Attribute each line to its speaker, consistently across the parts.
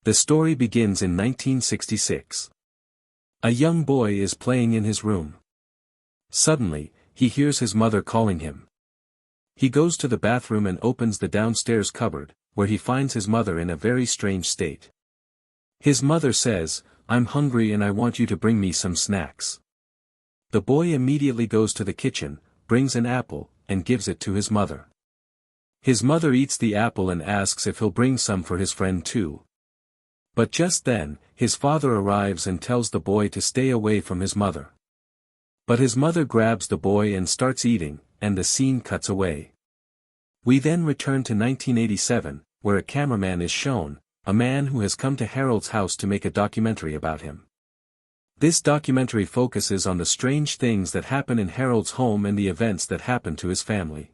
Speaker 1: The story begins in 1966. A young boy is playing in his room. Suddenly, he hears his mother calling him. He goes to the bathroom and opens the downstairs cupboard, where he finds his mother in a very strange state. His mother says, "I'm hungry and I want you to bring me some snacks." The boy immediately goes to the kitchen, brings an apple, and gives it to his mother. His mother eats the apple and asks if he'll bring some for his friend too. But just then, his father arrives and tells the boy to stay away from his mother. But his mother grabs the boy and starts eating, and the scene cuts away. We then return to 1987, where a cameraman is shown, a man who has come to Harold's house to make a documentary about him. This documentary focuses on the strange things that happen in Harold's home and the events that happen to his family.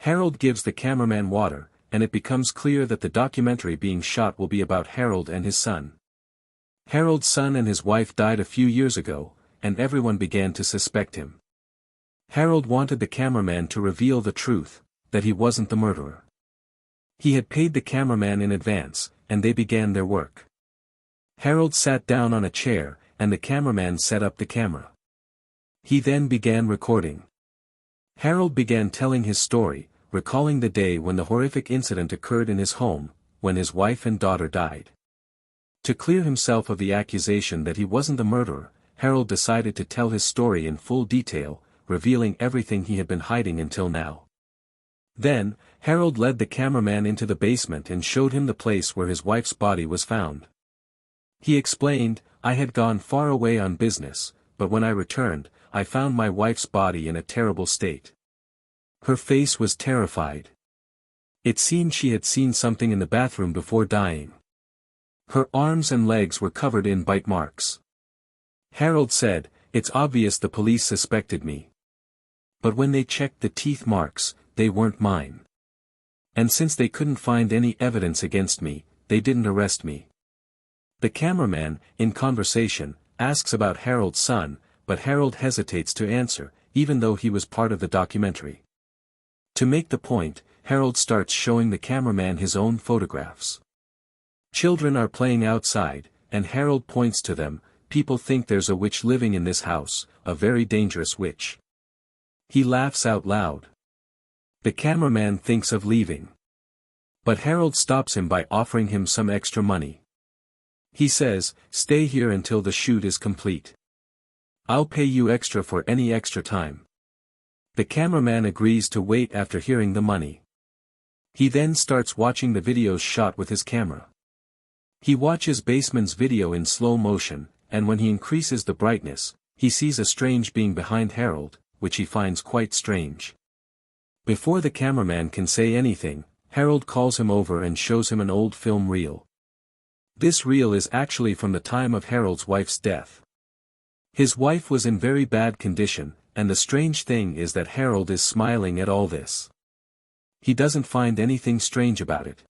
Speaker 1: Harold gives the cameraman water, and it becomes clear that the documentary being shot will be about Harold and his son. Harold's son and his wife died a few years ago, and everyone began to suspect him. Harold wanted the cameraman to reveal the truth, that he wasn't the murderer. He had paid the cameraman in advance, and they began their work. Harold sat down on a chair, and the cameraman set up the camera. He then began recording. Harold began telling his story, recalling the day when the horrific incident occurred in his home, when his wife and daughter died. To clear himself of the accusation that he wasn't the murderer, Harold decided to tell his story in full detail, revealing everything he had been hiding until now. Then, Harold led the cameraman into the basement and showed him the place where his wife's body was found. He explained, "I had gone far away on business, but when I returned, I found my wife's body in a terrible state. Her face was terrified. It seemed she had seen something in the bathroom before dying. Her arms and legs were covered in bite marks." Harold said, "It's obvious the police suspected me. But when they checked the teeth marks, they weren't mine. And since they couldn't find any evidence against me, they didn't arrest me." The cameraman, in conversation, asks about Harold's son, but Harold hesitates to answer, even though he was part of the documentary. To make the point, Harold starts showing the cameraman his own photographs. Children are playing outside, and Harold points to them. "People think there's a witch living in this house, a very dangerous witch." He laughs out loud. The cameraman thinks of leaving. But Harold stops him by offering him some extra money. He says, "Stay here until the shoot is complete. I'll pay you extra for any extra time." The cameraman agrees to wait after hearing the money. He then starts watching the videos shot with his camera. He watches Baseman's video in slow motion, and when he increases the brightness, he sees a strange being behind Harold, which he finds quite strange. Before the cameraman can say anything, Harold calls him over and shows him an old film reel. This reel is actually from the time of Harold's wife's death. His wife was in very bad condition, and the strange thing is that Harold is smiling at all this. He doesn't find anything strange about it.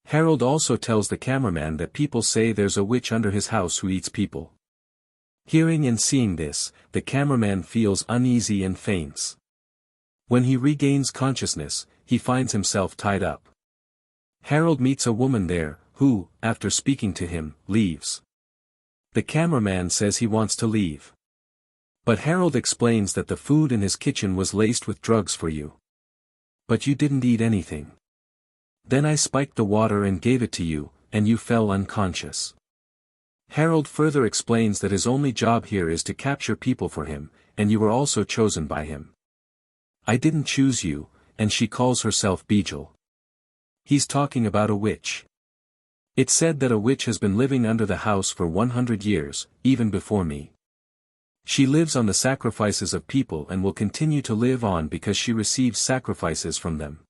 Speaker 1: Harold also tells the cameraman that people say there's a witch under his house who eats people. Hearing and seeing this, the cameraman feels uneasy and faints. When he regains consciousness, he finds himself tied up. Harold meets a woman there, who, after speaking to him, leaves. The cameraman says he wants to leave. But Harold explains that the food in his kitchen was laced with drugs for you. "But you didn't eat anything. Then I spiked the water and gave it to you, and you fell unconscious." Harold further explains that his only job here is to capture people for him, and you were also chosen by him. "I didn't choose you," and she calls herself Beezel. He's talking about a witch. It's said that a witch has been living under the house for 100 years, even before me. She lives on the sacrifices of people and will continue to live on because she receives sacrifices from them.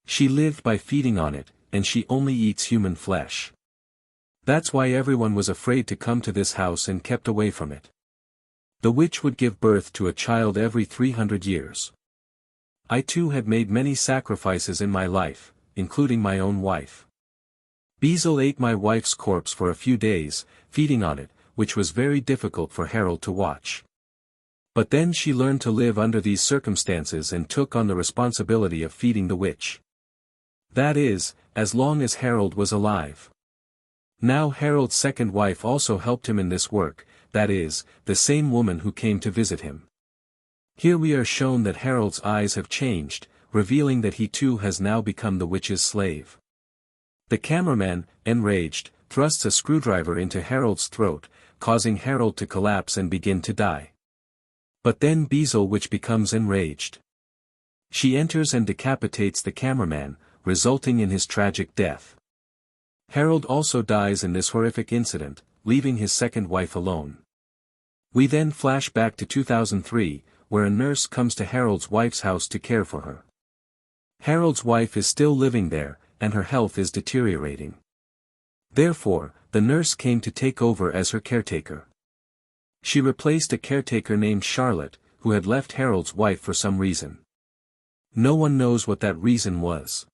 Speaker 1: She lived by feeding on it, and she only eats human flesh. That's why everyone was afraid to come to this house and kept away from it. The witch would give birth to a child every 300 years. I too had made many sacrifices in my life, including my own wife. Beezel ate my wife's corpse for a few days, feeding on it, which was very difficult for Harold to watch. But then she learned to live under these circumstances and took on the responsibility of feeding the witch. That is, as long as Harold was alive. Now Harold's second wife also helped him in this work, that is, the same woman who came to visit him. Here we are shown that Harold's eyes have changed, revealing that he too has now become the witch's slave. The cameraman, enraged, thrusts a screwdriver into Harold's throat, causing Harold to collapse and begin to die. But then Beezel which becomes enraged. She enters and decapitates the cameraman, resulting in his tragic death. Harold also dies in this horrific incident, leaving his second wife alone. We then flash back to 2003, where a nurse comes to Harold's wife's house to care for her. Harold's wife is still living there, and her health is deteriorating. Therefore, the nurse came to take over as her caretaker. She replaced a caretaker named Charlotte, who had left Harold's wife for some reason. No one knows what that reason was.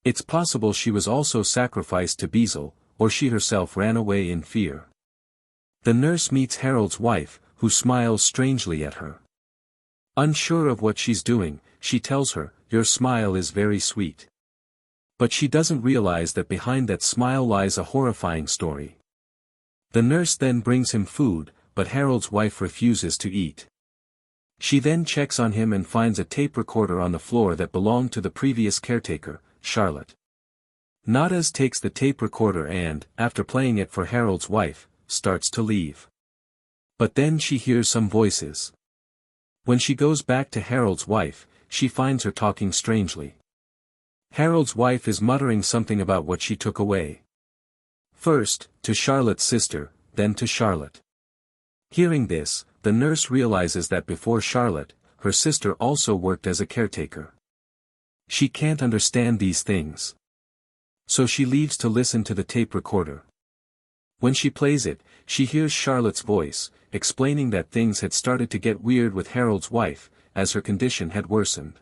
Speaker 1: It's possible she was also sacrificed to Beezel, or she herself ran away in fear. The nurse meets Harold's wife, who smiles strangely at her. Unsure of what she's doing, she tells her, "Your smile is very sweet." But she doesn't realize that behind that smile lies a horrifying story. The nurse then brings him food, but Harold's wife refuses to eat. She then checks on him and finds a tape recorder on the floor that belonged to the previous caretaker, Charlotte. Nadas takes the tape recorder and, after playing it for Harold's wife, starts to leave. But then she hears some voices. When she goes back to Harold's wife, she finds her talking strangely. Harold's wife is muttering something about what she took away. First, to Charlotte's sister, then to Charlotte. Hearing this, the nurse realizes that before Charlotte, her sister also worked as a caretaker. She can't understand these things. So she leaves to listen to the tape recorder. When she plays it, she hears Charlotte's voice, explaining that things had started to get weird with Harold's wife, as her condition had worsened.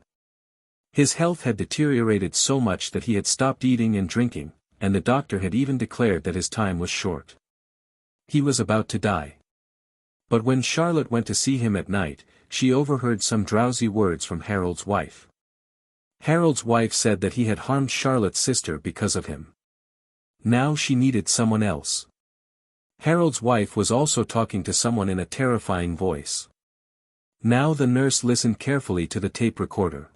Speaker 1: His health had deteriorated so much that he had stopped eating and drinking, and the doctor had even declared that his time was short. He was about to die. But when Charlotte went to see him at night, she overheard some drowsy words from Harold's wife. Harold's wife said that he had harmed Charlotte's sister because of him. Now she needed someone else. Harold's wife was also talking to someone in a terrifying voice. Now the nurse listened carefully to the tape recorder.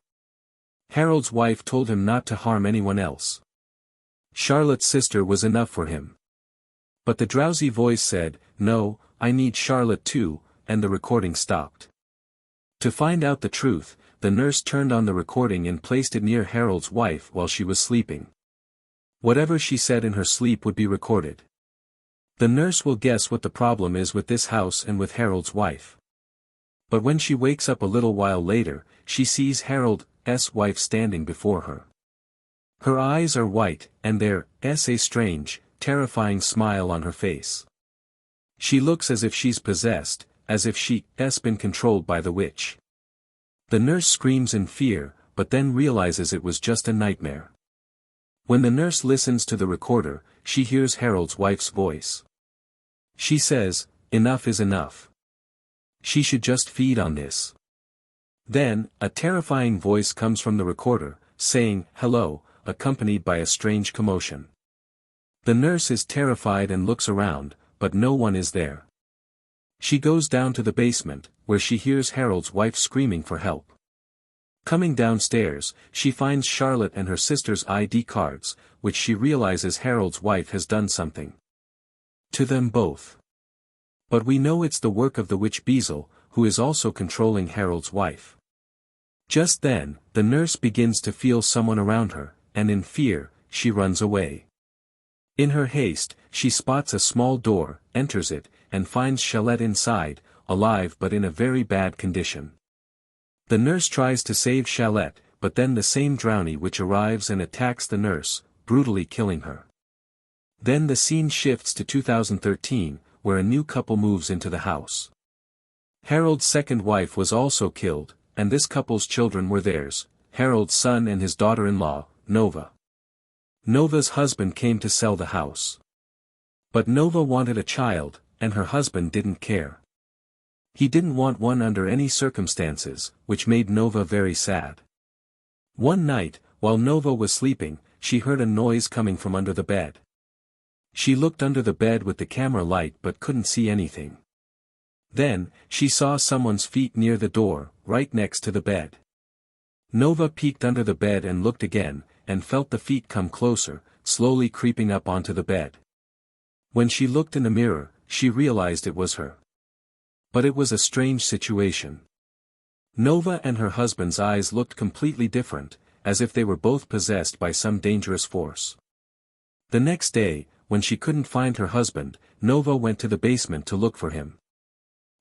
Speaker 1: Harold's wife told him not to harm anyone else. Charlotte's sister was enough for him. But the drowsy voice said, "No, I need Charlotte too," and the recording stopped. To find out the truth, the nurse turned on the recording and placed it near Harold's wife while she was sleeping. Whatever she said in her sleep would be recorded. The nurse will guess what the problem is with this house and with Harold's wife. But when she wakes up a little while later, she sees Harold's wife standing before her. Her eyes are white, and there's a strange, terrifying smile on her face. She looks as if she's possessed, as if she's been controlled by the witch. The nurse screams in fear, but then realizes it was just a nightmare. When the nurse listens to the recorder, she hears Harold's wife's voice. She says, "Enough is enough. She should just feed on this." Then, a terrifying voice comes from the recorder, saying, "Hello," accompanied by a strange commotion. The nurse is terrified and looks around, but no one is there. She goes down to the basement, where she hears Harold's wife screaming for help. Coming downstairs, she finds Charlotte and her sister's ID cards, which she realizes Harold's wife has done something to them both. But we know it's the work of the witch Beezel, who is also controlling Harold's wife. Just then, the nurse begins to feel someone around her, and in fear, she runs away. In her haste, she spots a small door, enters it, and finds Charlotte inside, alive but in a very bad condition. The nurse tries to save Charlotte, but then the same drowny witch arrives and attacks the nurse, brutally killing her. Then the scene shifts to 2013, where a new couple moves into the house. Harold's second wife was also killed, and this couple's children were theirs, Harold's son and his daughter-in-law, Nova. Nova's husband came to sell the house. But Nova wanted a child, and her husband didn't care. He didn't want one under any circumstances, which made Nova very sad. One night, while Nova was sleeping, she heard a noise coming from under the bed. She looked under the bed with the camera light but couldn't see anything. Then, she saw someone's feet near the door, right next to the bed. Nova peeked under the bed and looked again, and felt the feet come closer, slowly creeping up onto the bed. When she looked in the mirror, she realized it was her. But it was a strange situation. Nova and her husband's eyes looked completely different, as if they were both possessed by some dangerous force. The next day, when she couldn't find her husband, Nova went to the basement to look for him.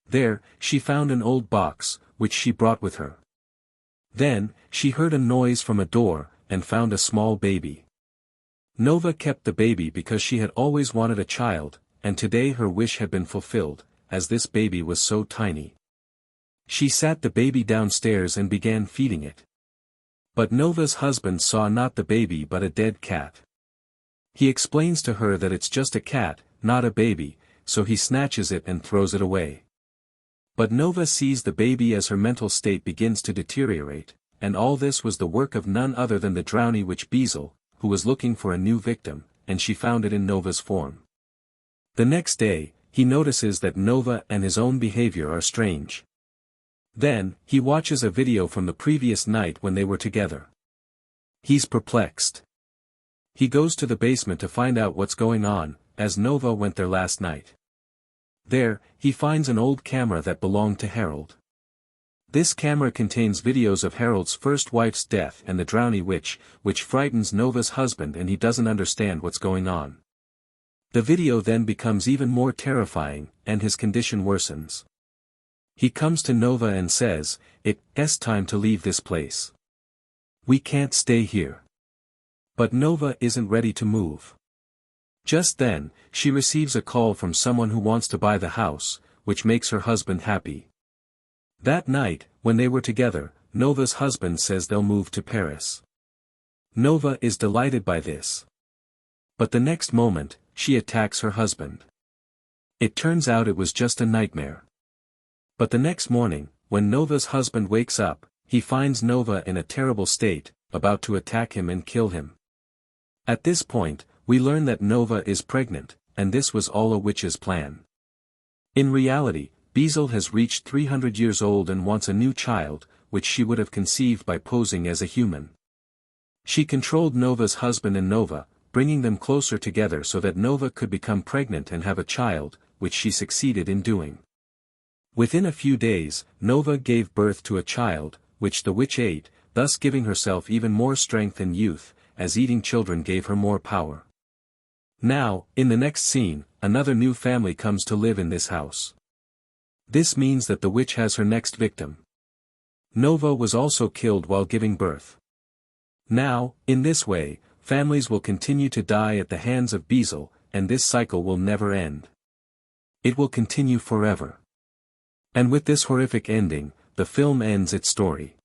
Speaker 1: There, she found an old box, which she brought with her. Then, she heard a noise from a door, and found a small baby. Nova kept the baby because she had always wanted a child, and today her wish had been fulfilled, as this baby was so tiny. She sat the baby downstairs and began feeding it. But Nova's husband saw not the baby but a dead cat. He explains to her that it's just a cat, not a baby, so he snatches it and throws it away. But Nova sees the baby as her mental state begins to deteriorate, and all this was the work of none other than the drowny witch Beezel, who was looking for a new victim, and she found it in Nova's form. The next day, he notices that Nova and his own behavior are strange. Then, he watches a video from the previous night when they were together. He's perplexed. He goes to the basement to find out what's going on, as Nova went there last night. There, he finds an old camera that belonged to Harold. This camera contains videos of Harold's first wife's death and the drowny witch, which frightens Nova's husband and he doesn't understand what's going on. The video then becomes even more terrifying, and his condition worsens. He comes to Nova and says, "It's time to leave this place. We can't stay here." But Nova isn't ready to move. Just then, she receives a call from someone who wants to buy the house, which makes her husband happy. That night, when they were together, Nova's husband says they'll move to Paris. Nova is delighted by this. But the next moment, she attacks her husband. It turns out it was just a nightmare. But the next morning, when Nova's husband wakes up, he finds Nova in a terrible state, about to attack him and kill him. At this point, we learn that Nova is pregnant, and this was all a witch's plan. In reality, Beezel has reached 300 years old and wants a new child, which she would have conceived by posing as a human. She controlled Nova's husband and Nova, bringing them closer together so that Nova could become pregnant and have a child, which she succeeded in doing. Within a few days, Nova gave birth to a child, which the witch ate, thus giving herself even more strength and youth, as eating children gave her more power. Now, in the next scene, another new family comes to live in this house. This means that the witch has her next victim. Nova was also killed while giving birth. Now, in this way, families will continue to die at the hands of Beezel, and this cycle will never end. It will continue forever. And with this horrific ending, the film ends its story.